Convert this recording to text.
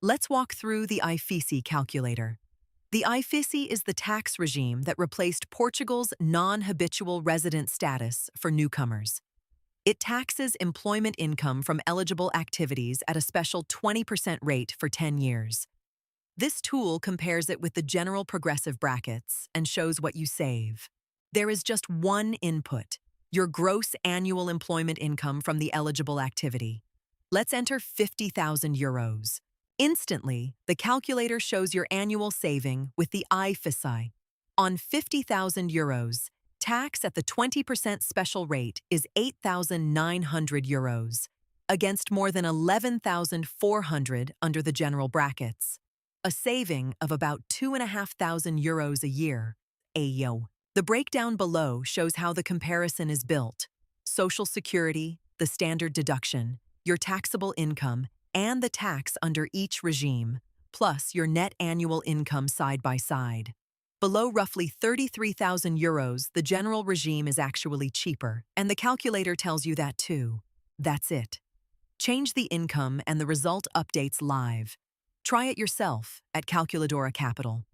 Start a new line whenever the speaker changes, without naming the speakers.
Let's walk through the IFICI calculator. The IFICI is the tax regime that replaced Portugal's non-habitual resident status for newcomers. It taxes employment income from eligible activities at a special 20% rate for 10 years. This tool compares it with the general progressive brackets and shows what you save. There is just one input: your gross annual employment income from the eligible activity. Let's enter 50,000 euros. Instantly, the calculator shows your annual saving with the IFICI. On 50,000 euros, tax at the 20% special rate is 8,900 euros, against more than 11,400 under the general brackets. A saving of about 2,500 euros a year. Ayo. The breakdown below shows how the comparison is built: Social Security, the standard deduction, your taxable income, and the tax under each regime, plus your net annual income side by side. Below roughly 33,000 euros, the general regime is actually cheaper, and the calculator tells you that too. That's it. Change the income and the result updates live. Try it yourself at Calculadora Capital.